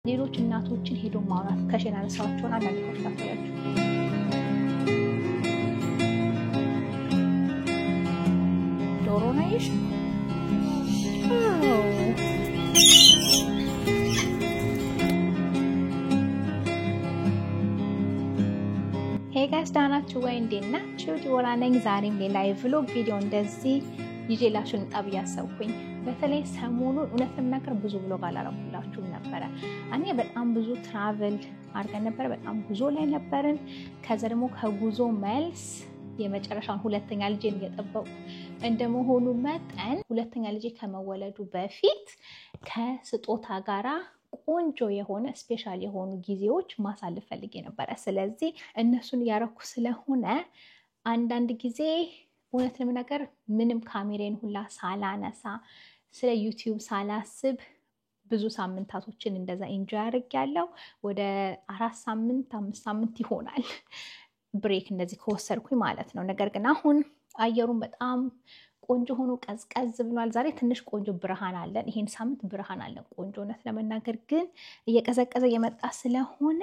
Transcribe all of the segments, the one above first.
ሌሎች እናቶችን ሄዶ ማውራት ከሸና ለሳቸውን አንዳንድ ተሽላታያችሁ ዶሮ ነይሽ Hey guys, ዳናችሁ ወይ እንዴት ናችሁ? ዲቦራ ነኝ። ዛሬም ሌላ የቭሎግ ቪዲዮ እንደዚህ ይዤላችሁ ልጣብ ያሰብኩኝ። በተለይ ሰሞኑን እውነት ለመናገር ብዙ ብሎግ አላረኩላችሁም ነበረ። እኔ በጣም ብዙ ትራቨል አድርገን ነበር፣ በጣም ጉዞ ላይ ነበርን። ከዛ ደግሞ ከጉዞ መልስ የመጨረሻውን ሁለተኛ ልጄን እየጠበቁ እንደመሆኑ መጠን ሁለተኛ ልጄ ከመወለዱ በፊት ከስጦታ ጋራ ቆንጆ የሆነ ስፔሻል የሆኑ ጊዜዎች ማሳለፍ ፈልጌ ነበር። ስለዚህ እነሱን ያረኩ ስለሆነ አንዳንድ ጊዜ እውነት ለመናገር ምንም ካሜራዬን ሁላ ሳላነሳ ስለ ዩቲዩብ ሳላስብ ብዙ ሳምንታቶችን እንደዛ ኢንጆይ አድርጌያለሁ። ወደ 4 ሳምንት 5 ሳምንት ይሆናል ብሬክ እንደዚህ ከወሰድኩኝ ማለት ነው። ነገር ግን አሁን አየሩን በጣም ቆንጆ ሆኖ ቀዝቀዝ ብሏል። ዛሬ ትንሽ ቆንጆ ብርሃን አለን። ይሄን ሳምንት ብርሃን አለን ቆንጆነት ለመናገር ግን እየቀዘቀዘ የመጣ ስለሆነ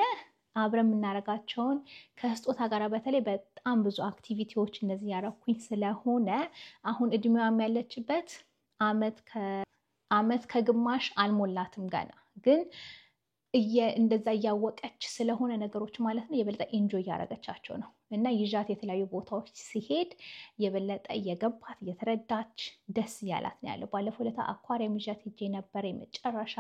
አብረን የምናረጋቸውን ከስጦታ ጋር በተለይ በጣም ብዙ አክቲቪቲዎች እነዚህ ያረኩኝ ስለሆነ አሁን እድሜዋም ያለችበት አመት ከግማሽ አልሞላትም ገና ግን እንደዛ እያወቀች ስለሆነ ነገሮች ማለት ነው የበለጠ ኢንጆይ ያረጋቻቸው ነው እና ይዣት የተለያዩ ቦታዎች ሲሄድ የበለጠ እየገባት እየተረዳች ደስ ያላት ነው ያለው። ባለፈው ለታ አኳሪየም ይዣት ሄጄ ነበር። የመጨረሻ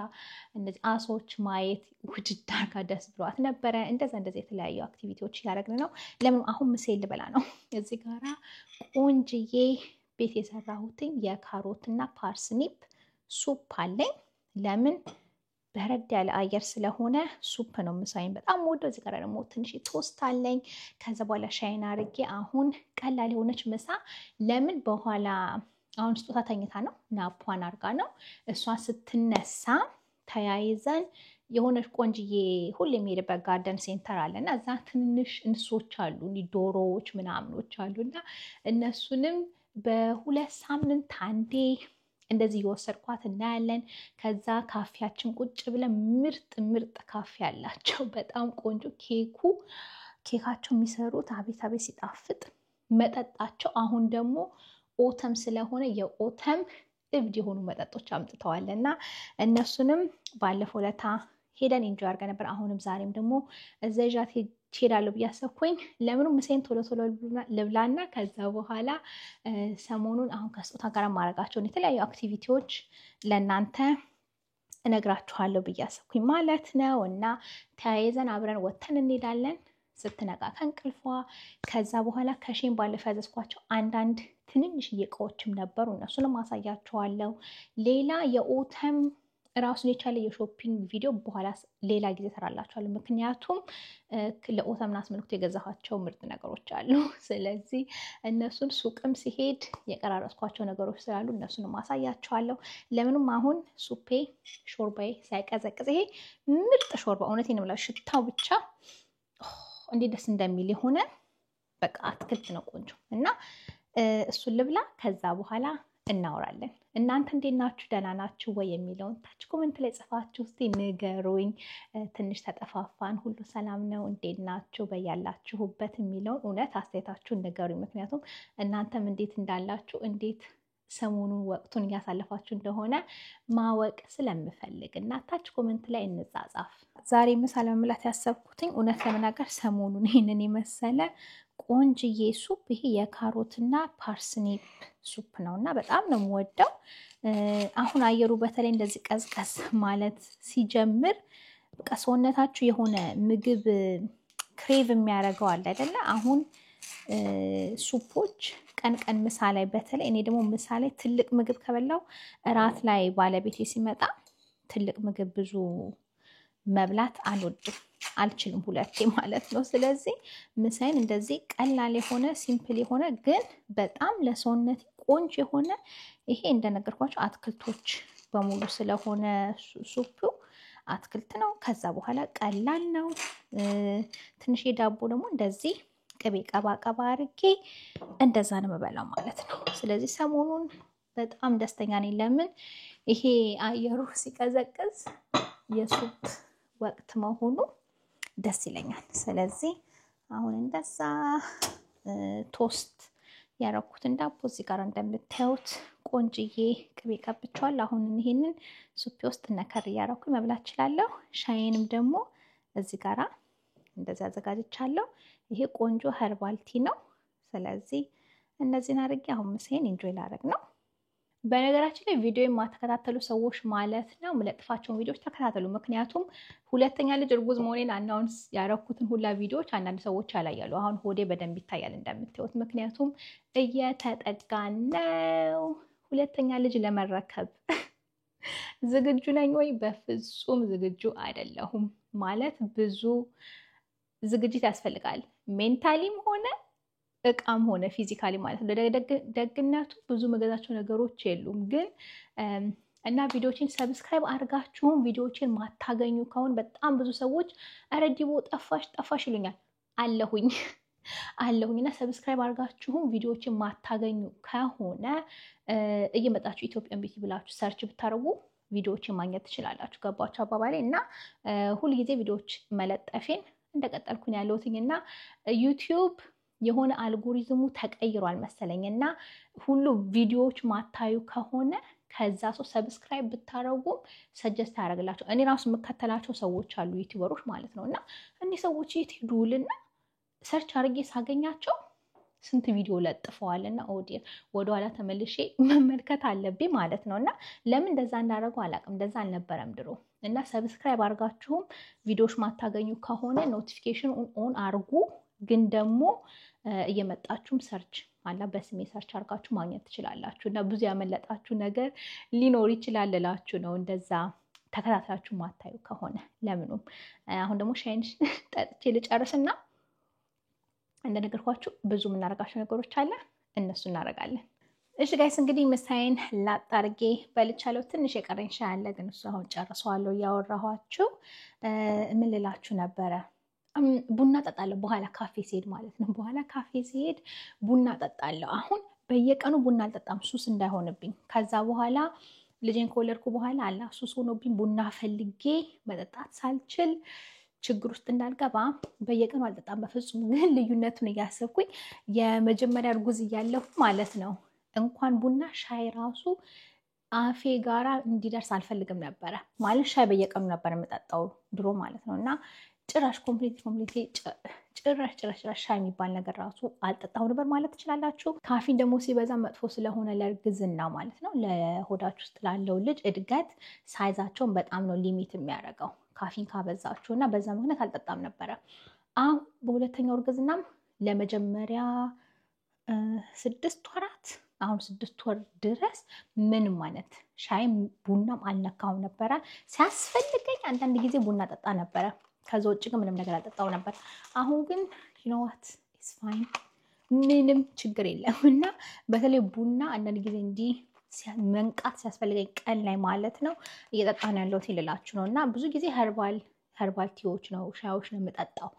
እነዚህ አሶች ማየት ውድድ አድርጋ ደስ ብሏት ነበረ። እንደዛ የተለያዩ አክቲቪቲዎች ያደረግን ነው። ለምን አሁን ምሴል ልበላ ነው። እዚህ ጋራ ቆንጅዬ ቤት የሰራሁትኝ የካሮትና ፓርስኒፕ ሱፕ አለኝ። ለምን በረድ ያለ አየር ስለሆነ ሱፕ ነው ምሳዬን በጣም ወዶ። እዚህ ጋር ደግሞ ትንሽ ቶስት አለኝ። ከዛ በኋላ ሻይን አድርጌ አሁን ቀላል የሆነች ምሳ ለምን በኋላ አሁን ስጦታ ተኝታ ነው ናፓን አርጋ ነው እሷ ስትነሳ ተያይዘን የሆነች ቆንጅዬ ሁሌ የሚሄድበት ጋርደን ሴንተር አለና እዛ ትንሽ እንስሶች አሉ ዶሮዎች ምናምኖች አሉና እነሱንም በ2 ሳምንት አንዴ እንደዚህ እየወሰድኳት እናያለን። ከዛ ካፌያችን ቁጭ ብለን ምርጥ ካፌ አላቸው በጣም ቆንጆ ኬካቸው የሚሰሩት አቤት ሲጣፍጥ መጠጣቸው አሁን ደግሞ ኦተም ስለሆነ የኦተም እብድ የሆኑ መጠጦች አምጥተዋልና እነሱንም ባለፈው ለታ ሄደን ኢንጆይ አድርገን ነበር። አሁንም ዛሬም ደግሞ እዛጃት ሄዳለሁ ብያሰብኩኝ። ለምኑ ምሴን ቶሎ ልብላና ከዛ በኋላ ሰሞኑን አሁን ከስጦታ ጋር ማረጋቸውን የተለያዩ አክቲቪቲዎች ለእናንተ እነግራችኋለሁ ብያሰብኩኝ ማለት ነው። እና ተያይዘን አብረን ወተን እንሄዳለን ስትነቃ ከእንቅልፏ። ከዛ በኋላ ከሼን ባለፈ ያዘዝኳቸው አንዳንድ ትንንሽ እቃዎችም ነበሩ፣ እነሱንም አሳያችኋለሁ። ሌላ የኦተም ራሱን የቻለ የሾፒንግ ቪዲዮ በኋላ ሌላ ጊዜ ሰራላችኋለሁ። ምክንያቱም ለኦተም አስመልክቶ የገዛኋቸው ምርጥ ነገሮች አሉ። ስለዚህ እነሱን ሱቅም ሲሄድ የቀራረስኳቸው ነገሮች ስላሉ እነሱንም አሳያችኋለሁ። ለምንም አሁን ሱፔ ሾርባዬ ሳይቀዘቅዝ ይሄ ምርጥ ሾርባ እውነቴን ነው የምላችሁ ሽታው ብቻ እንዴት ደስ እንደሚል የሆነ በቃ አትክልት ነው ቆንጆ እና እሱን ልብላ። ከዛ በኋላ እናወራለን። እናንተ እንዴት ናችሁ? ደህና ናችሁ ወይ የሚለውን ታች ኮሜንት ላይ ጽፋችሁ እስቲ ንገሩኝ። ትንሽ ተጠፋፋን፣ ሁሉ ሰላም ነው? እንዴት ናችሁ በያላችሁበት የሚለውን እውነት አስተያየታችሁን ንገሩኝ። ምክንያቱም እናንተም እንዴት እንዳላችሁ እንዴት ሰሞኑን ወቅቱን እያሳለፋችሁ እንደሆነ ማወቅ ስለምፈልግ እና ታች ኮሜንት ላይ እንጻጻፍ። ዛሬ ምሳ ለመብላት ያሰብኩትኝ እውነት ለመናገር ሰሞኑን ይሄንን የመሰለ ቆንጅዬ ሱፕ ይሄ የካሮትና ፓርስኒፕ ሱፕ ነውና በጣም ነው የምወደው። አሁን አየሩ በተለይ እንደዚህ ቀዝቀዝ ማለት ሲጀምር በቃ ሰውነታችሁ የሆነ ምግብ ክሬቭ የሚያደርገው አለ አይደለ? አሁን ሱፖች ቀን ምሳ ላይ በተለይ እኔ ደግሞ ምሳ ላይ ትልቅ ምግብ ከበላው እራት ላይ ባለቤቴ ሲመጣ ትልቅ ምግብ ብዙ መብላት አልችልም ሁለቴ ማለት ነው። ስለዚህ ምሳዬን እንደዚህ ቀላል የሆነ ሲምፕል የሆነ ግን በጣም ለሰውነት ቆንጆ የሆነ ይሄ እንደነገርኳችሁ አትክልቶች በሙሉ ስለሆነ ሱፑ አትክልት ነው። ከዛ በኋላ ቀላል ነው። ትንሽ ዳቦ ደግሞ እንደዚህ ቅቤ ቀባ አድርጌ እንደዛ ነው የምበላው ማለት ነው። ስለዚህ ሰሞኑን በጣም ደስተኛ ነኝ። ለምን ይሄ አየሩ ሲቀዘቅዝ የሱፕ ወቅት መሆኑ ደስ ይለኛል። ስለዚህ አሁን እንደዛ ቶስት ያረኩትን ዳቦ እዚህ ጋር እንደምታዩት ቆንጅዬ ቅቤ ቀብቼዋለሁ። አሁን ይሄንን ሱፕ ውስጥ ነከር እያረኩኝ መብላት እችላለሁ። ሻይንም ደግሞ እዚህ ጋራ እንደዛ አዘጋጅቻለሁ። ይሄ ቆንጆ ኸርባል ቲ ነው። ስለዚህ እነዚህን አድርጌ አሁን ምሳዬን ኢንጆይ ላደርግ ነው። በነገራችን ላይ ቪዲዮ የማትከታተሉ ሰዎች ማለት ነው የምለጥፋቸውን ቪዲዮዎች ተከታተሉ። ምክንያቱም ሁለተኛ ልጅ እርጉዝ መሆኔን አናውንስ ያረኩትን ሁላ ቪዲዮዎች አንዳንድ ሰዎች ያላያሉ። አሁን ሆዴ በደንብ ይታያል እንደምታዩት። ምክንያቱም እየተጠጋን ነው ሁለተኛ ልጅ ለመረከብ። ዝግጁ ነኝ ወይ? በፍጹም ዝግጁ አይደለሁም። ማለት ብዙ ዝግጅት ያስፈልጋል፣ ሜንታሊም ሆነ እቃም ሆነ ፊዚካሊ ማለት ነው። ደግነቱ ብዙ መገዛቸው ነገሮች የሉም። ግን እና ቪዲዮችን ሰብስክራይብ አድርጋችሁም ቪዲዮችን ማታገኙ ከሆነ በጣም ብዙ ሰዎች ኧረ ዲቦ ጠፋሽ ይሉኛል። አለሁኝ እና ሰብስክራይብ አድርጋችሁም ቪዲዮችን ማታገኙ ከሆነ እየመጣችሁ ኢትዮጵያን ቢቲ ብላችሁ ሰርች ብታደርጉ ቪዲዮችን ማግኘት ትችላላችሁ። ገባችሁ አባባሌ? እና ሁልጊዜ ቪዲዮች መለጠፌን እንደቀጠልኩኝ ያለሁትኝ እና ዩቲዩብ የሆነ አልጎሪዝሙ ተቀይሯል መሰለኝ እና ሁሉ ቪዲዮዎች ማታዩ ከሆነ ከዛ ሰው ሰብስክራይብ ብታረጉም ሰጀስት ያደርግላቸው። እኔ ራሱ የምከተላቸው ሰዎች አሉ ዩቲዩበሮች ማለት ነው። እና እኔ ሰዎች የት ሄዱልና ሰርች አድርጌ ሳገኛቸው ስንት ቪዲዮ ለጥፈዋል እና ኦዲየን ወደኋላ ተመልሼ መመልከት አለብኝ ማለት ነው። እና ለምን እንደዛ እንዳደረጉ አላውቅም። እንደዛ አልነበረም ድሮ። እና ሰብስክራይብ አድርጋችሁም ቪዲዮዎች ማታገኙ ከሆነ ኖቲፊኬሽን ኦን አድርጉ። ግን ደግሞ እየመጣችሁም ሰርች አላ በስሜ ሰርች አድርጋችሁ ማግኘት ትችላላችሁ። እና ብዙ ያመለጣችሁ ነገር ሊኖር ይችላል እላችሁ ነው። እንደዛ ተከታትላችሁ ማታዩ ከሆነ ለምኑም። አሁን ደግሞ ሻይን ጠጥቼ ልጨርስና እንደነገርኳችሁ ብዙ የምናደርጋቸው ነገሮች አለ፣ እነሱ እናደርጋለን። እሺ ጋይስ እንግዲህ ምሳዬን ላጥ አድርጌ በልቻለሁ። ትንሽ የቀረኝ ሻይ አለ፣ ግን እሱ አሁን ጨርሰዋለሁ እያወራኋችሁ። ምን ልላችሁ ነበረ? ቡና ጠጣለሁ በኋላ ካፌ ሲሄድ ማለት ነው። በኋላ ካፌ ሲሄድ ቡና ጠጣለሁ። አሁን በየቀኑ ቡና አልጠጣም ሱስ እንዳይሆንብኝ። ከዛ በኋላ ልጄን ከወለድኩ በኋላ አላ ሱስ ሆኖብኝ ቡና ፈልጌ መጠጣት ሳልችል ችግር ውስጥ እንዳልገባ በየቀኑ አልጠጣም በፍጹም። ግን ልዩነቱን እያሰብኩኝ የመጀመሪያ እርጉዝ እያለሁ ማለት ነው እንኳን ቡና ሻይ ራሱ አፌ ጋራ እንዲደርስ አልፈልግም ነበረ። ማለት ሻይ በየቀኑ ነበር የምጠጣው ድሮ ማለት ነው። እና ጭራሽ ኮምፕሊት ጭራሽ ሻይ የሚባል ነገር ራሱ አልጠጣሁ ነበር ማለት ትችላላችሁ። ካፊን ደግሞ ሲበዛ መጥፎ ስለሆነ ለእርግዝና ማለት ነው ለሆዳችሁ ውስጥ ላለው ልጅ እድገት ሳይዛቸውን በጣም ነው ሊሚት የሚያደርገው ካፊን ካበዛችሁ። እና በዛ ምክንያት አልጠጣም ነበረ። አሁን በሁለተኛው እርግዝናም ለመጀመሪያ 6 ወራት አሁን 6 ወር ድረስ ምንም አይነት ሻይም ቡናም አልነካሁም ነበረ። ሲያስፈልገኝ አንዳንድ ጊዜ ቡና ጠጣ ነበረ። ከዛ ውጭ ግን ምንም ነገር አልጠጣው ነበር። አሁን ግን you know what it's fine ምንም ችግር የለም። እና በተለይ ቡና አንዳንድ ጊዜ እንዲህ መንቃት ሲያስፈልገኝ ቀን ላይ ማለት ነው እየጠጣን ያለሁት ይልላችሁ ነው። እና ብዙ ጊዜ ኸርባል ቲዎች ነው ሻዮች ነው የምጠጣው።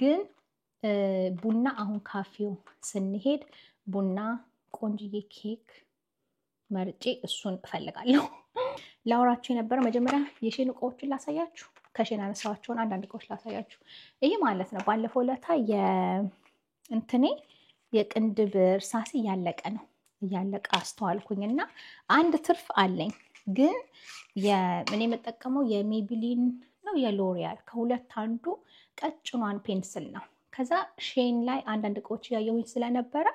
ግን ቡና አሁን ካፌው ስንሄድ ቡና ቆንጅዬ ኬክ መርጬ እሱን እፈልጋለሁ። ላውራችሁ የነበረው መጀመሪያ የሼን እቃዎችን ላሳያችሁ። ከሼን አነሳዋቸውን አንዳንድ እቃዎች ላሳያችሁ። ይሄ ማለት ነው ባለፈው ለታ የእንትኔ የቅንድብ እርሳሴ እያለቀ ነው እያለቀ አስተዋልኩኝ። እና አንድ ትርፍ አለኝ። ግን እኔ የምጠቀመው የሜቢሊን ነው የሎሪያል ከሁለት አንዱ ቀጭኗን ፔንስል ነው። ከዛ ሼን ላይ አንዳንድ እቃዎች እያየሁኝ ስለነበረ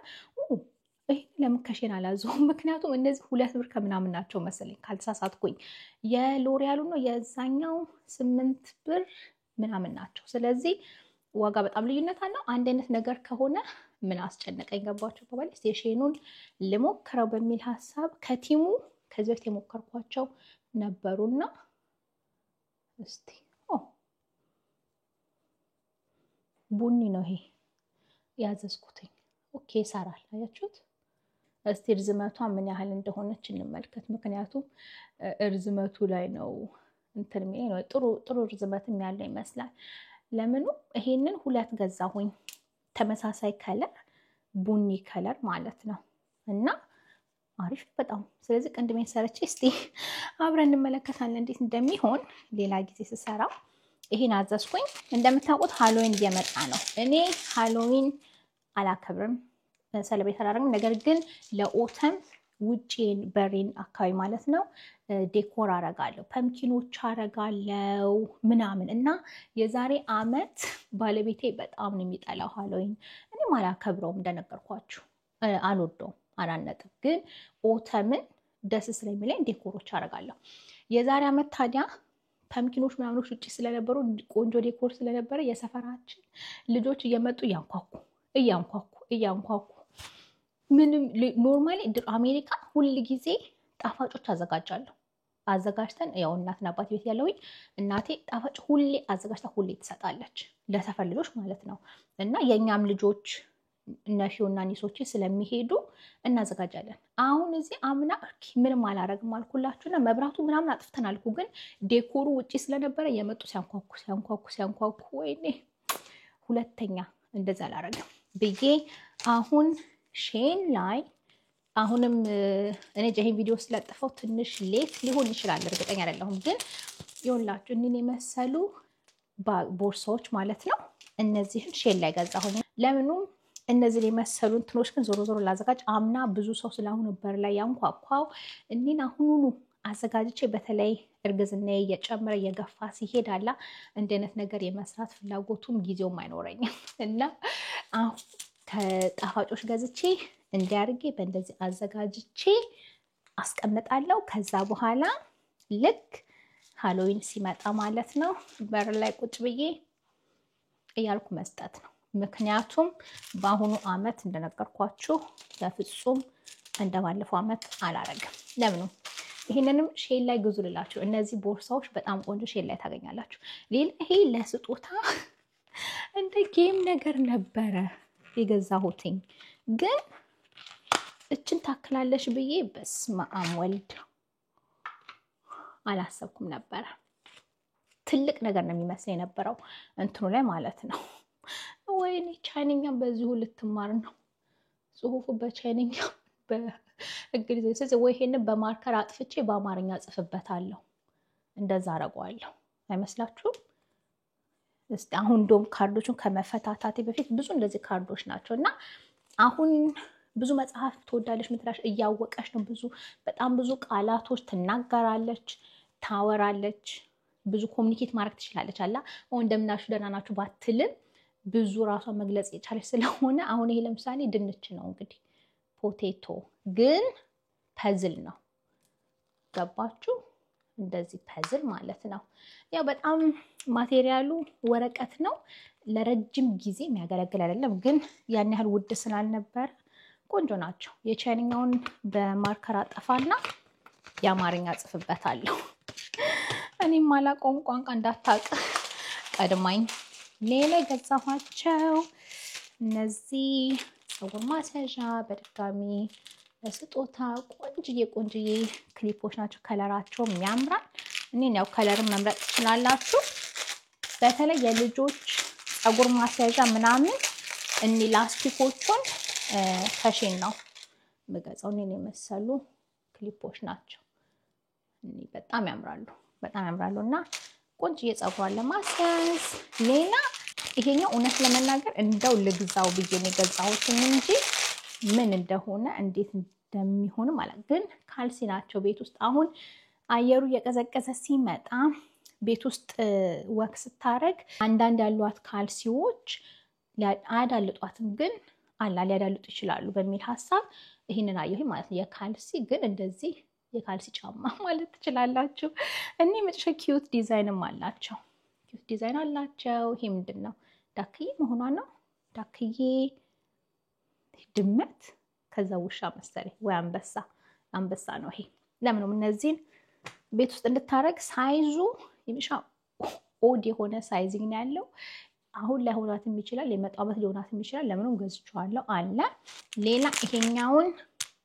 ይሄ ለምን ከሼን አላዘውም? ምክንያቱም እነዚህ 2 ብር ከምናምን ናቸው መሰለኝ ካልተሳሳትኩኝ። የሎሪያሉ ነው የዛኛው 8 ብር ምናምን ናቸው። ስለዚህ ዋጋ በጣም ልዩነት አለው። አንድ አይነት ነገር ከሆነ ምን አስጨነቀኝ? ገባችሁ ባባል? የሼኑን ልሞክረው በሚል ሀሳብ ከቲሙ ከዚህ በፊት የሞከርኳቸው ነበሩና እስቲ ቡኒ ነው ይሄ ያዘዝኩትኝ። ኦኬ ይሰራል። አያችሁት? እስቲ ርዝመቷ ምን ያህል እንደሆነች እንመልከት። ምክንያቱም ርዝመቱ ላይ ነው እንትን ነው ጥሩ ርዝመትም ያለው ይመስላል። ለምኑ ይሄንን 2 ገዛሁኝ ተመሳሳይ ከለር ቡኒ ከለር ማለት ነው። እና አሪፍ በጣም። ስለዚህ ቅንድሜን ሰርቼ እስቲ አብረን እንመለከታለን እንዴት እንደሚሆን ሌላ ጊዜ ስሰራ። ይሄን አዘዝኩኝ። እንደምታውቁት ሃሎዊን እየመጣ ነው። እኔ ሃሎዊን አላከብርም፣ ሰለብሬት አላደርግም። ነገር ግን ለኦተም ውጪን በሬን አካባቢ ማለት ነው ዴኮር አረጋለሁ፣ ፐምኪኖች አረጋለሁ ምናምን እና የዛሬ አመት ባለቤቴ በጣም ነው የሚጠላው ሃሎዊን። እኔም አላከብረውም፣ እንደነገርኳችሁ አልወደውም፣ አላነጥም። ግን ኦተምን ደስ ስለሚለኝ ዴኮሮች አረጋለሁ። የዛሬ አመት ታዲያ ፐምኪኖች ምናምኖች ውጭ ስለነበሩ ቆንጆ ዴኮር ስለነበረ የሰፈራችን ልጆች እየመጡ እያንኳኩ ምንም ኖርማሊ አሜሪካ ሁል ጊዜ ጣፋጮች አዘጋጃለሁ። አዘጋጅተን ያው እናትና አባት ቤት ያለውኝ እናቴ ጣፋጭ ሁሌ አዘጋጅታ ሁሌ ትሰጣለች ለሰፈር ልጆች ማለት ነው። እና የኛም ልጆች ነፊውና ኒሶች ስለሚሄዱ እናዘጋጃለን። አሁን እዚህ አምና ምንም አላረግም አልኩላችሁና መብራቱ ምናምን አጥፍተን አልኩ። ግን ዴኮሩ ውጪ ስለነበረ የመጡ ሲያንኳኩ ወይኔ ሁለተኛ እንደዛ አላረግም ብዬ አሁን ሼን ላይ አሁንም እኔ ይሄን ቪዲዮ ስለጥፈው ትንሽ ሌት ሊሆን ይችላል፣ እርግጠኛ አይደለሁም። ግን ይኸውላችሁ እኔን የመሰሉ ቦርሳዎች ማለት ነው። እነዚህን ሼን ላይ ገዛሁኝ። ለምኑም እነዚህ የመሰሉ እንትኖች ግን ዞሮ ዞሮ ላዘጋጅ አምና ብዙ ሰው ስለሆነ በር ላይ ያንኳኳው እኔን አሁኑኑ አዘጋጅቼ በተለይ እርግዝና እየጨመረ እየገፋ ሲሄድ አላ እንደ አይነት ነገር የመስራት ፍላጎቱም ጊዜውም አይኖረኝም እና አሁን ከጣፋጮች ገዝቼ እንዲያርጌ በእንደዚህ አዘጋጅቼ አስቀምጣለሁ። ከዛ በኋላ ልክ ሃሎዊን ሲመጣ ማለት ነው በር ላይ ቁጭ ብዬ እያልኩ መስጠት ነው። ምክንያቱም በአሁኑ አመት እንደነገርኳችሁ በፍጹም እንደባለፈው አመት አላረግም። ለምኑ ይሄንንም ሼል ላይ ግዙ ልላችሁ። እነዚህ ቦርሳዎች በጣም ቆንጆ ሼል ላይ ታገኛላችሁ። ሌላ ይሄ ለስጦታ እንደ ጌም ነገር ነበረ የገዛሁትኝ፣ ግን እችን ታክላለሽ ብዬ በስመ አብ ወልድ አላሰብኩም ነበረ። ትልቅ ነገር ነው የሚመስል የነበረው እንትኑ ላይ ማለት ነው። ወይኔ ቻይንኛ በዚሁ ልትማር ነው። ጽሁፉ በቻይንኛ በእንግሊዝኛ ስለዚህ ወይ ይሄንን በማርከር አጥፍቼ በአማርኛ ጽፍበታለሁ። እንደዛ አረጋለሁ አይመስላችሁም? እስቲ አሁን እንደውም ካርዶቹን ከመፈታታቴ በፊት ብዙ እንደዚህ ካርዶች ናቸው እና አሁን ብዙ መጽሐፍ ትወዳለች ምትላሽ እያወቀች ነው። በጣም ብዙ ቃላቶች ትናገራለች፣ ታወራለች፣ ብዙ ኮሚኒኬት ማድረግ ትችላለች። አላ አሁን እንደምናችሁ ደህና ናችሁ ባትልም ብዙ ራሷን መግለጽ የቻለች ስለሆነ አሁን ይሄ ለምሳሌ ድንች ነው እንግዲህ ፖቴቶ ግን ፐዝል ነው። ገባችሁ? እንደዚህ ፐዝል ማለት ነው። ያው በጣም ማቴሪያሉ ወረቀት ነው። ለረጅም ጊዜ የሚያገለግል አይደለም፣ ግን ያን ያህል ውድ ስላልነበረ ቆንጆ ናቸው። የቻይንኛውን በማርከር አጠፋና የአማርኛ ጽፍበታለሁ። እኔም አላውቀውም ቋንቋ እንዳታውቅ ቀድማኝ። ሌላ የገዛኋቸው እነዚህ ፀጉር ማስያዣ በድጋሚ ለስጦታ ቆንጅዬ ክሊፖች ናቸው። ከለራቸውም ያምራል። እኔን ያው ከለርን መምረጥ ትችላላችሁ። በተለይ የልጆች ፀጉር ማስያዣ ምናምን እኒ ላስቲኮቹን ከሼን ነው የምገዛው። እኔን የመሰሉ ክሊፖች ናቸው። እኒ በጣም ያምራሉ እና ቆንጅዬ ፀጉሯን ለማስያዝ። ሌላ ይሄኛው እውነት ለመናገር እንደው ልግዛው ብዬ ነው የገዛሁት እንጂ ምን እንደሆነ እንዴት እንደሚሆን ማለት ግን ካልሲ ናቸው። ቤት ውስጥ አሁን አየሩ እየቀዘቀዘ ሲመጣ ቤት ውስጥ ወክ ስታረግ አንዳንድ ያሏት ካልሲዎች አያዳልጧትም፣ ግን ሊያዳልጡ ይችላሉ በሚል ሀሳብ ይህንን አየሁ ማለት ነው። የካልሲ ግን እንደዚህ የካልሲ ጫማ ማለት ትችላላችሁ። እኔ መጨረሻ ኪዩት ዲዛይንም አላቸው። ኪዩት ዲዛይን አላቸው። ይሄ ምንድን ነው? ዳክዬ መሆኗ ነው። ዳክዬ ድመት ከዛ ውሻ መሰለኝ ወይ አንበሳ ነው ይሄ። ለምንም እነዚህን ቤት ውስጥ እንድታረግ ሳይዙ የምሻ ኦድ የሆነ ሳይዚንግ ነው ያለው። አሁን ላይ ሆናትም ይችላል፣ የመጣው ዓመት ሊሆናትም ይችላል። ለምንም ገዝቼዋለሁ አለ። ሌላ ይሄኛውን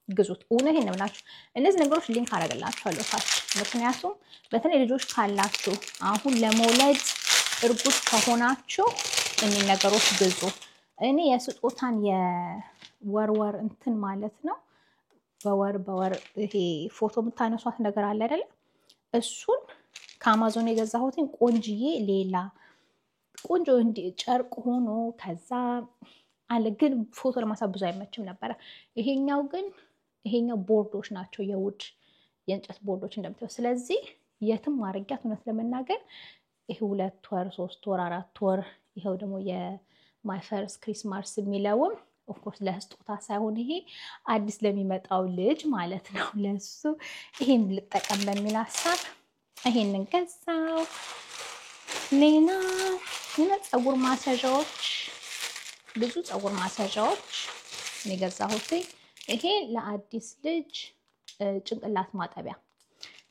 ግዙት። እውነቴን ነው የምላችሁ። እነዚህ ነገሮች ሊንክ አደርግላችኋለሁ ታች። ምክንያቱም በተለይ ልጆች ካላችሁ አሁን ለመውለድ እርጉዝ ከሆናችሁ እኚህ ነገሮች ግዙ። እኔ የስጦታን የወር እንትን ማለት ነው በወር ይሄ ፎቶ የምታነሷት ነገር አለ አይደለ? እሱን ከአማዞን የገዛሁትን ቆንጅዬ ሌላ ቆንጆ እንዲ ጨርቅ ሆኖ ከዛ አለ ግን ፎቶ ለማሳብ ብዙ አይመችም ነበር። ይሄኛው ቦርዶች ናቸው የውድ የእንጨት ቦርዶች እንደምታዩት። ስለዚህ የትም ማድረጊያት እውነት ለመናገር ይሄ 2 ወር 3 ወር 4 ወር ይሄው ደግሞ የማይ ፈርስት ክሪስማስ የሚለውም ኦፍ ኮርስ ለስጦታ ሳይሆን ይሄ አዲስ ለሚመጣው ልጅ ማለት ነው ለሱ ይሄን ልጠቀም በሚል ሀሳብ ይሄንን ገዛው። ሌላ ፀጉር ማሰዣዎች ብዙ ፀጉር ማሰዣዎች የገዛሁት ይሄ ለአዲስ ልጅ ጭንቅላት ማጠቢያ።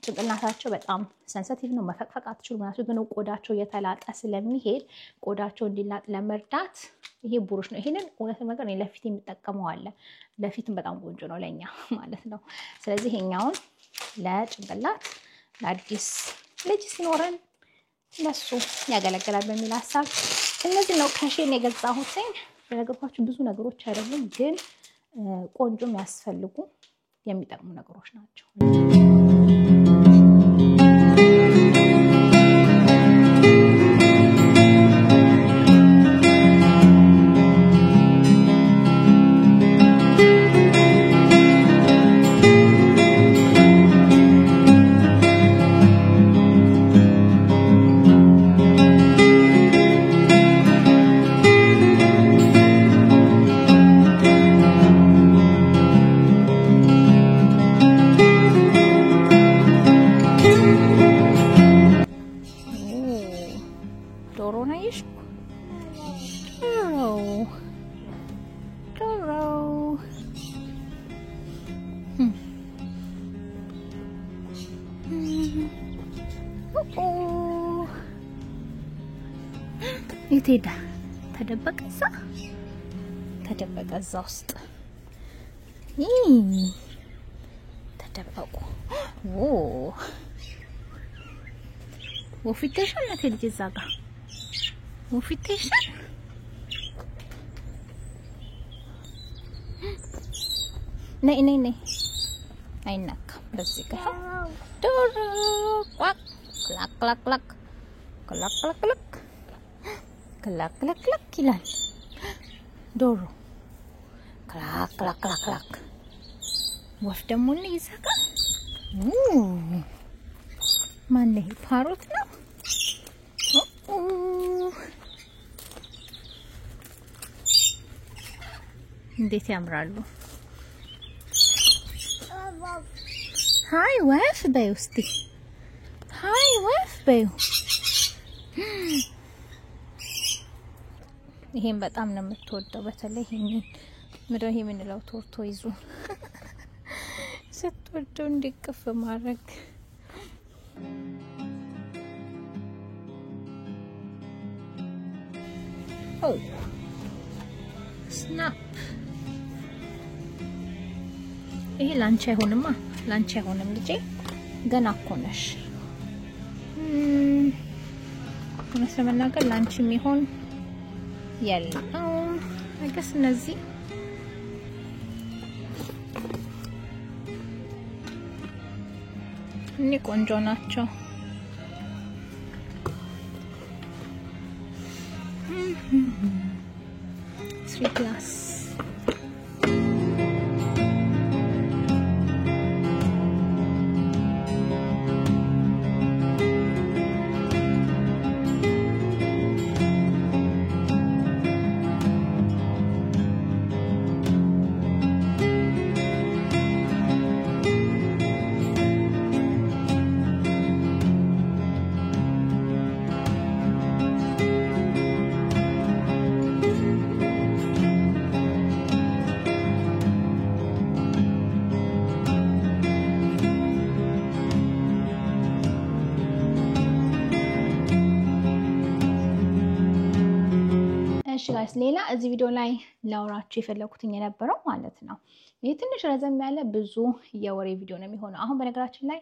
ጭንቅላታቸው በጣም ሴንሲቲቭ ነው፣ መፈቅፈቅ አትችሉም። ምናምን ግን ቆዳቸው እየተላጠ ስለሚሄድ ቆዳቸው እንዲላጥ ለመርዳት ይሄ ብሩሽ ነው። ይሄንን እውነት ነገር ነው ለፊት የሚጠቀመው አለ። ለፊትም በጣም ቆንጆ ነው ለኛ ማለት ነው። ስለዚህ ይሄኛውን ለጭንቅላት ለአዲስ ልጅ ሲኖረን ለሱ ያገለግላል በሚል ሀሳብ እነዚህ ነው ከሼን የገዛሁት። በነገርኳችሁ ብዙ ነገሮች አይደሉም፣ ግን ቆንጆ የሚያስፈልጉ የሚጠቅሙ ነገሮች ናቸው። የት ሄደ? ተደበቀ እዛ ውስጥ ተደበቁ። ወፊቴሽን ነው ልጅ እዛ ጋር ወፊቴሽን ነይ አይናካም። በዚህ ጋር ዶሮ ቋቅ ክላክ ክላክ ክላክ ክላክ ክላክ ክላክ ክላክ ክላክ ክላክ ይላል ዶሮ ክላክ ክላክ ክላክ ክላክ። ወፍ ደግሞ ይዘጋ። ማን ነው? ፓሮት ነው። እንዴት ያምራሉ! ሃይ ወፍ በይው እስቲ፣ ሃይ ወፍ በይው። ይሄን በጣም ነው የምትወደው። በተለይ ይሄንን ምድር የምንለው ቶርቶይዙ ስትወደው እንዲቅፍ ማድረግ። ኦ ስናፕ። ይሄ ላንቺ አይሆንማ፣ ላንቺ አይሆንም ልጄ፣ ገና እኮ ነሽ። እውነት ለመናገር ላንቺ የሚሆን የለም። አይገስ እነዚህ እኔ ቆንጆ ናቸው። ስሪ ፕላስ ጋይስ ሌላ እዚህ ቪዲዮ ላይ ላውራችሁ የፈለኩትኝ የነበረው ማለት ነው ይሄ ትንሽ ረዘም ያለ ብዙ የወሬ ቪዲዮ ነው የሚሆነው። አሁን በነገራችን ላይ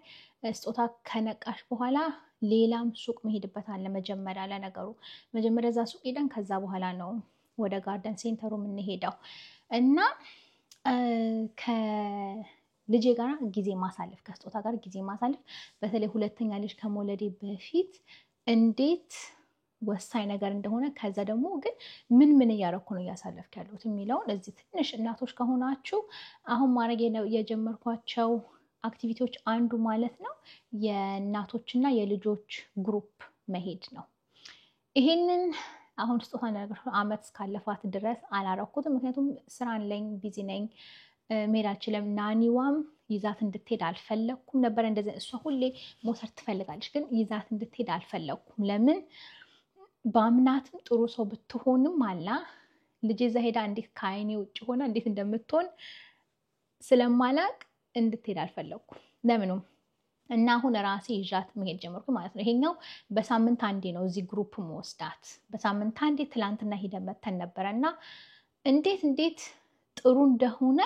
ስጦታ ከነቃሽ በኋላ ሌላም ሱቅ መሄድበት አለ። መጀመሪያ ለነገሩ መጀመሪያ እዛ ሱቅ ሄደን ከዛ በኋላ ነው ወደ ጋርደን ሴንተሩ የምንሄደው እና ልጄ ጋር ጊዜ ማሳለፍ፣ ከስጦታ ጋር ጊዜ ማሳለፍ በተለይ ሁለተኛ ልጅ ከመውለዴ በፊት እንዴት ወሳኝ ነገር እንደሆነ ከዛ ደግሞ ግን ምን እያደረኩ ነው እያሳለፍክ ያለሁት የሚለውን እዚህ ትንሽ እናቶች ከሆናችሁ አሁን ማድረግ የጀመርኳቸው አክቲቪቲዎች አንዱ ማለት ነው የእናቶችና የልጆች ግሩፕ መሄድ ነው። ይሄንን አሁን ስጦታ ነገር አመት እስካለፋት ድረስ አላረኩትም። ምክንያቱም ስራ አለኝ፣ ቢዚ ነኝ፣ መሄድ አልችልም። ናኒዋም ይዛት እንድትሄድ አልፈለኩም ነበር። እንደዚህ እሷ ሁሌ መውሰድ ትፈልጋለች፣ ግን ይዛት እንድትሄድ አልፈለኩም። ለምን በአምናትም ጥሩ ሰው ብትሆንም አላ ልጅ እዛ ሄዳ እንዴት ከአይኔ ውጭ ሆና እንዴት እንደምትሆን ስለማላቅ እንድትሄድ አልፈለኩም። ለምንም እና አሁን ራሴ ይዣት መሄድ ጀመርኩ ማለት ነው። ይሄኛው በሳምንት አንዴ ነው እዚህ ግሩፕ መወስዳት። በሳምንት አንዴ ትላንትና ሄደን መተን ነበረ እና እንዴት ጥሩ እንደሆነ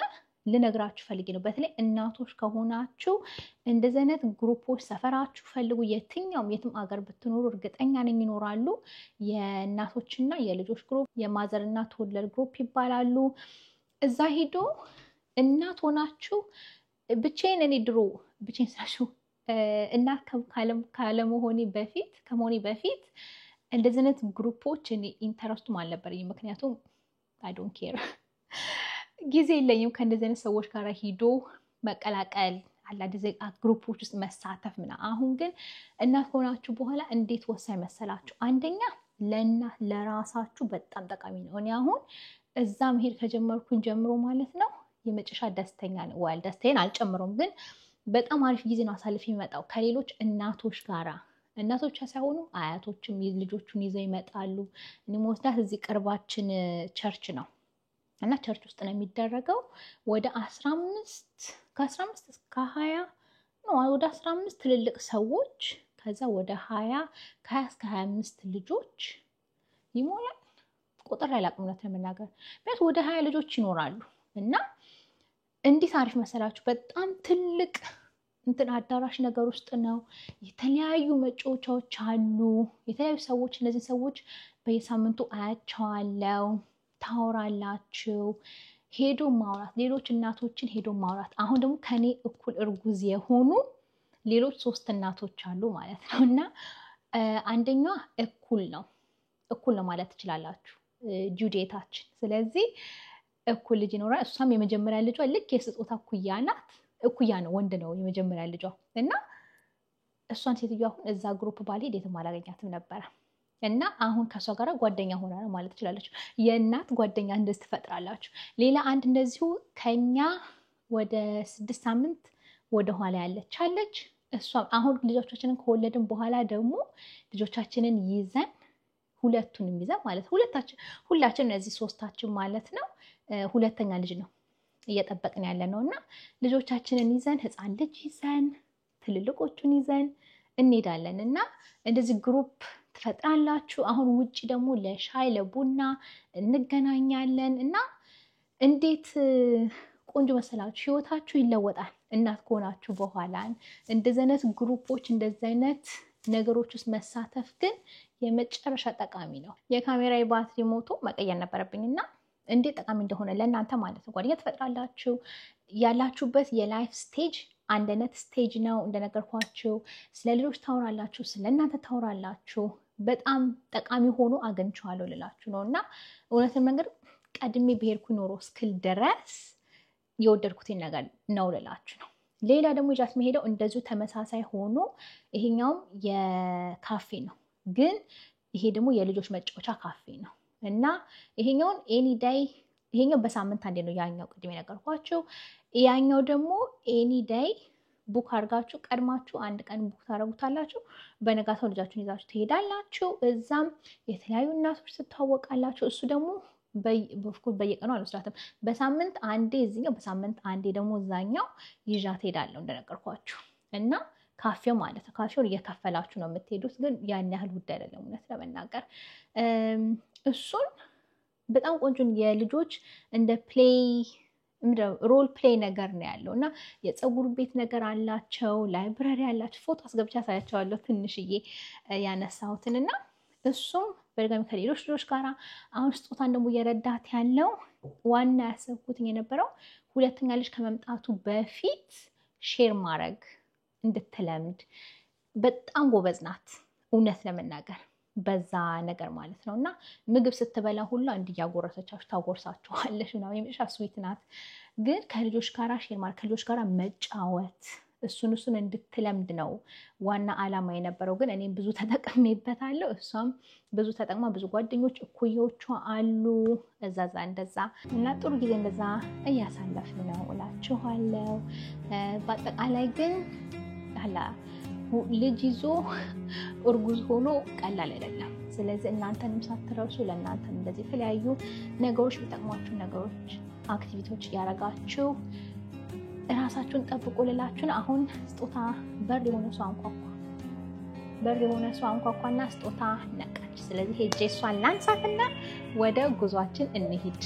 ልነግራችሁ ፈልጌ ነው። በተለይ እናቶች ከሆናችሁ እንደዚህ አይነት ግሩፖች ሰፈራችሁ ፈልጉ። የትም አገር ብትኖሩ እርግጠኛ ነኝ ይኖራሉ። የእናቶችና የልጆች ግሩፕ፣ የማዘርና ተወለድ ግሩፕ ይባላሉ። እዛ ሄዶ እናት ሆናችሁ እኔ ድሮ ብቻዬን ስላችሁ እናት ከመሆኔ በፊት እንደዚህ አይነት ግሩፖች እኔ ኢንተረስቱም አልነበረኝም። ምክንያቱም አይ ዶንት ኬር ጊዜ የለኝም ከእንደዚህ አይነት ሰዎች ጋር ሂዶ መቀላቀል አላደዘ ግሩፖች ውስጥ መሳተፍ ምናምን። አሁን ግን እናት ከሆናችሁ በኋላ እንዴት ወሳኝ መሰላችሁ? አንደኛ ለእናት ለራሳችሁ በጣም ጠቃሚ ነው። እኔ አሁን እዛ መሄድ ከጀመርኩኝ ጀምሮ ማለት ነው የመጨረሻ ደስተኛ ነው። ዋል ደስታዬን አልጨምረውም፣ ግን በጣም አሪፍ ጊዜ ነው አሳልፍ የሚመጣው ከሌሎች እናቶች ጋራ። እናቶች ሳይሆኑ አያቶችም ልጆቹን ይዘው ይመጣሉ። እኔ መወስዳት እዚህ ቅርባችን ቸርች ነው እና ቸርች ውስጥ ነው የሚደረገው። ወደ 15 እስከ 20 ነው፣ ወደ 15 ትልልቅ ሰዎች፣ ከዛ ወደ 20 እስከ 25 ልጆች ይሞላል። ቁጥር ላይ ላቅምነት ለመናገር ቢያንስ ወደ 20 ልጆች ይኖራሉ። እና እንዴት አሪፍ መሰላችሁ? በጣም ትልቅ አዳራሽ ነገር ውስጥ ነው። የተለያዩ መጫወቻዎች አሉ። የተለያዩ ሰዎች፣ እነዚህ ሰዎች በየሳምንቱ አያቸዋለሁ። ታወራላችሁ፣ ሄዶ ማውራት፣ ሌሎች እናቶችን ሄዶ ማውራት። አሁን ደግሞ ከኔ እኩል እርጉዝ የሆኑ ሌሎች 3 እናቶች አሉ ማለት ነው። እና አንደኛዋ እኩል ነው ማለት ትችላላችሁ ጁዴታችን። ስለዚህ እኩል ልጅ ይኖራል። እሷም የመጀመሪያ ልጇ ልክ የስጦታ እኩያ ናት። እኩያ ነው፣ ወንድ ነው የመጀመሪያ ልጇ። እና እሷን ሴትዮዋ አሁን እዛ ግሩፕ ባልሄድ የትም አላገኛትም ነበረ። እና አሁን ከሷ ጋር ጓደኛ ሆና ነው ማለት ትችላለች። የእናት ጓደኛ እንደዚህ ትፈጥራላችሁ። ሌላ አንድ እንደዚሁ ከኛ ወደ 6 ሳምንት ወደኋላ አለች። እሷም አሁን ልጆቻችንን ከወለድን በኋላ ደግሞ ልጆቻችንን ይዘን ሁለቱንም ይዘን ማለት ሁላችን እነዚህ 3ታችን ማለት ነው ሁለተኛ ልጅ ነው እየጠበቅን ያለ ነው። እና ልጆቻችንን ይዘን ህፃን ልጅ ይዘን ትልልቆቹን ይዘን እንሄዳለን። እና እንደዚህ ግሩፕ ትፈጥራላችሁ። አሁን ውጪ ደግሞ ለሻይ ለቡና እንገናኛለን። እና እንዴት ቆንጆ መሰላችሁ! ህይወታችሁ ይለወጣል እናት ከሆናችሁ በኋላ። እንደዚህ አይነት ግሩፖች፣ እንደዚህ አይነት ነገሮች ውስጥ መሳተፍ ግን የመጨረሻ ጠቃሚ ነው። የካሜራዊ ባትሪ ሞቶ መቀየር ነበረብኝና እንዴት ጠቃሚ እንደሆነ ለእናንተ ማለት ነው። ጓደኛ ትፈጥራላችሁ። ያላችሁበት የላይፍ ስቴጅ አንድ አይነት ስቴጅ ነው። እንደነገርኳችሁ ስለ ልጆች ታወራላችሁ፣ ስለ እናንተ ታወራላችሁ። በጣም ጠቃሚ ሆኖ አገኝቼዋለሁ ልላችሁ ነው። እና እውነትን መንገድ ቀድሜ ብሄድኩ ኖሮ እስክል ድረስ የወደድኩትን ነገር ነው ልላችሁ ነው። ሌላ ደግሞ ይዣት መሄደው እንደዚሁ ተመሳሳይ ሆኖ ይሄኛውም የካፌ ነው፣ ግን ይሄ ደግሞ የልጆች መጫወቻ ካፌ ነው። እና ይሄኛውን ኤኒ ዳይ፣ ይሄኛው በሳምንት አንዴ ነው፣ ያኛው ቅድም የነገርኳችሁ። ያኛው ደግሞ ኤኒ ዳይ ቡክ አድርጋችሁ ቀድማችሁ አንድ ቀን ቡክ ታደርጉታላችሁ። በነጋታው ልጃችሁን ይዛችሁ ትሄዳላችሁ። እዛም የተለያዩ እናቶች ትታወቃላችሁ። እሱ ደግሞ በየቀኑ አልወስዳትም፣ በሳምንት አንዴ እዚኛው፣ በሳምንት አንዴ ደግሞ እዛኛው ይዣት ሄዳለሁ እንደነገርኳችሁ። እና ካፌው ማለት ነው፣ ካፌውን እየከፈላችሁ ነው የምትሄዱት፣ ግን ያን ያህል ውድ አይደለም እውነት ለመናገር። እሱን በጣም ቆንጆን የልጆች እንደ ፕሌይ ሮል ፕሌይ ነገር ነው ያለው። እና የፀጉር ቤት ነገር አላቸው፣ ላይብረሪ አላቸው። ፎቶ አስገብቻ ሳያቸዋለሁ ትንሽዬ ያነሳሁትን። እና እሱም በድጋሚ ከሌሎች ልጆች ጋር አሁን ስጦታን ደግሞ እየረዳት ያለው ዋና ያሰብኩትኝ የነበረው ሁለተኛ ልጅ ከመምጣቱ በፊት ሼር ማድረግ እንድትለምድ በጣም ጎበዝ ናት እውነት ለመናገር በዛ ነገር ማለት ነው። እና ምግብ ስትበላ ሁሉ እንዲያጎረሰቻችሁ ታጎርሳችኋለሽ ምናምን የመጨረሻ ስዊት ናት። ግን ከልጆች ጋራ ሼር ማድረግ ከልጆች ጋራ መጫወት እሱን እንድትለምድ ነው ዋና ዓላማ የነበረው። ግን እኔም ብዙ ተጠቅሜበታለሁ፣ እሷም ብዙ ተጠቅማ ብዙ ጓደኞች እኩዮቿ አሉ እዛዛ እንደዛ እና ጥሩ ጊዜ እንደዛ እያሳለፍን ነው እላችኋለሁ። በአጠቃላይ ግን ልጅ ይዞ እርጉዝ ሆኖ ቀላል አይደለም። ስለዚህ እናንተንም ሳትረሱ ለእናንተም እንደዚህ የተለያዩ ነገሮች የሚጠቅሟችሁ ነገሮች አክቲቪቲዎች እያደረጋችሁ እራሳችሁን ጠብቁ ልላችሁ ነው። አሁን ስጦታ በር የሆነ ሰው አንኳኳና ስጦታ ነቃች። ስለዚህ ሄጄ እሷን ላንሳትና ወደ ጉዟችን እንሂድ።